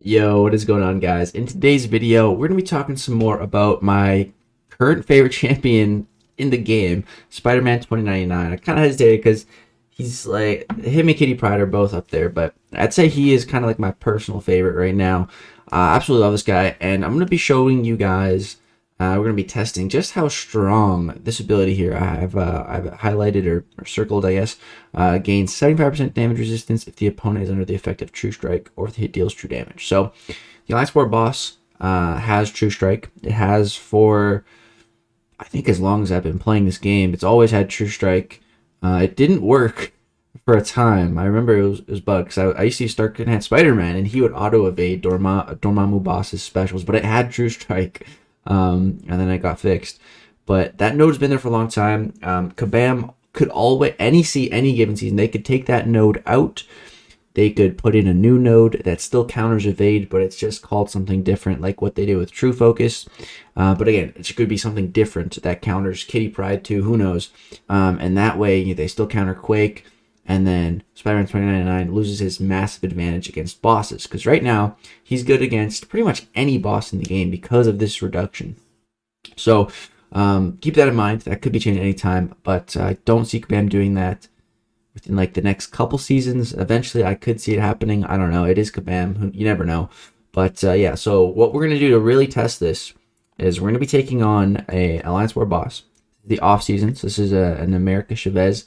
Yo, what is going on, guys? In today's video, we're going to be talking some more about my current favorite champion in the game, Spidey2099. I kind of hesitated because he's like, him and Kitty Pryde are both up there, but I'd say he is kind of like my personal favorite right now. I absolutely love this guy, and I'm going to be showing you guys, we're going to be testing just how strong this ability here, I've highlighted or circled, I guess, gains 75% damage resistance if the opponent is under the effect of True Strike or if the hit deals true damage. So the Alliance War boss has True Strike. It has for, I think, as long as I've been playing this game, it's always had True Strike. It didn't work for a time. I remember it was bugged because I used to start and had Spider-Man, and he would auto-evade Dormammu boss's specials, but it had True Strike. And then it got fixed, but that node's been there for a long time. Kabam could always, any given season, they could take that node out. They could put in a new node that still counters evade, but it's just called something different, like what they did with True Focus. But again, it could be something different that counters Kitty Pryde too. Who knows? And that way they still counter Quake. And then Spidey2099 loses his massive advantage against bosses. Because right now, he's good against pretty much any boss in the game because of this reduction. So, keep that in mind. That could be changed anytime. But I don't see Kabam doing that within like the next couple seasons. Eventually, I could see it happening. I don't know. It is Kabam. You never know. But yeah, so what we're going to do to really test this is we're going to be taking on a Alliance War boss. The off season. So this is an America Chavez.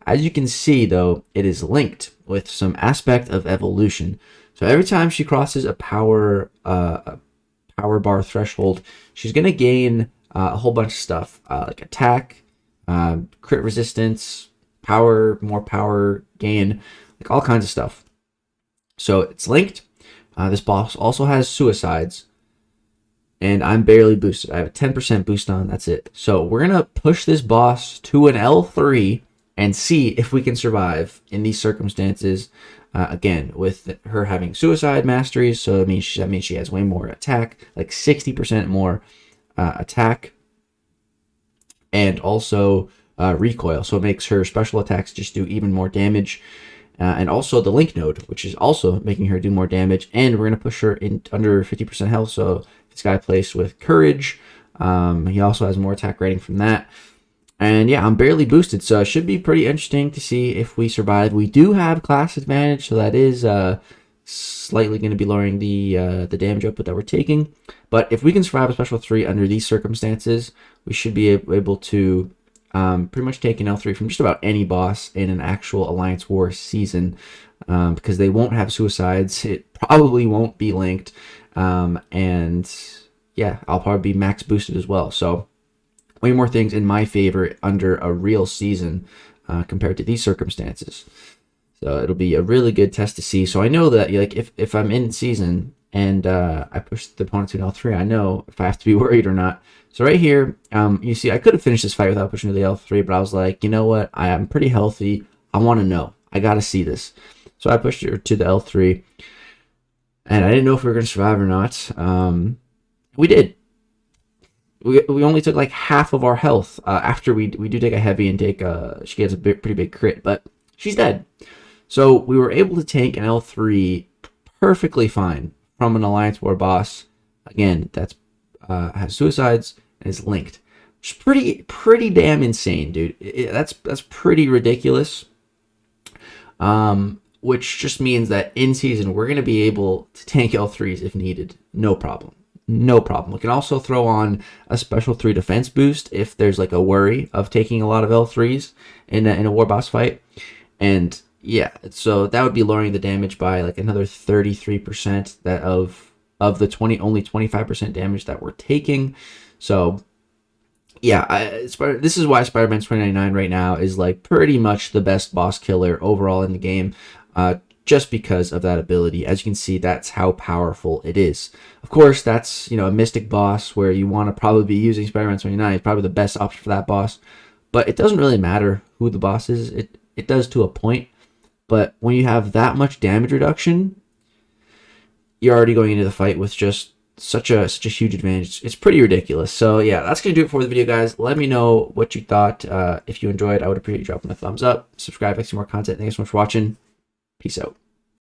As you can see, though, it is linked with some aspect of evolution. So every time she crosses a power bar threshold, she's going to gain a whole bunch of stuff, like attack, crit resistance, power, more power gain, like all kinds of stuff. So it's linked. This boss also has suicides, and I'm barely boosted. I have a 10% boost on, that's it. So we're going to push this boss to an L3 and see if we can survive in these circumstances. Again, with her having suicide masteries, so that means she has way more attack, like 60% more attack, and also recoil. So it makes her special attacks just do even more damage, and also the link node, which is also making her do more damage. And we're gonna push her in under 50% health. So this guy plays with courage. He also has more attack rating from that. And yeah, I'm barely boosted, so it should be pretty interesting to see if we survive. We do have class advantage, so that is slightly going to be lowering the damage output that we're taking. But if we can survive a special 3 under these circumstances, we should be able to pretty much take an L3 from just about any boss in an actual Alliance War season, because they won't have suicides. It probably won't be linked, and yeah, I'll probably be max boosted as well. So way more things in my favor under a real season compared to these circumstances. So it'll be a really good test to see. So I know that, like, if I'm in season and I push the opponent to an L3, I know if I have to be worried or not. So right here, you see, I could have finished this fight without pushing to the L3, but I was like, you know what? I am pretty healthy. I want to know. I got to see this. So I pushed her to the L3, and I didn't know if we were going to survive or not. We did. We only took like half of our health after we do take a heavy and take she gets a pretty big crit, but she's dead. So we were able to take an L3 perfectly fine from an Alliance War boss. Again, that's has suicides and is linked. Which is pretty damn insane, dude. That's pretty ridiculous. Which just means that in season we're gonna be able to tank L3s if needed, no problem. No problem. We can also throw on a special 3 defense boost if there's like a worry of taking a lot of L3s in a war boss fight. And yeah, so that would be lowering the damage by like another 33% that of the only 25% damage that we're taking. So yeah, this is why Spidey2099 right now is like pretty much the best boss killer overall in the game. Just because of that ability. As you can see, that's how powerful it is. Of course, that's, you know, a mystic boss where you want to probably be using Spidey2099. It's probably the best option for that boss. But it doesn't really matter who the boss is. It does to a point. But when you have that much damage reduction, you're already going into the fight with just such a huge advantage. It's pretty ridiculous. So yeah, that's gonna do it for the video, guys. Let me know what you thought. If you enjoyed, I would appreciate you dropping a thumbs up. Subscribe if you see more content. Thanks so much for watching. Peace out.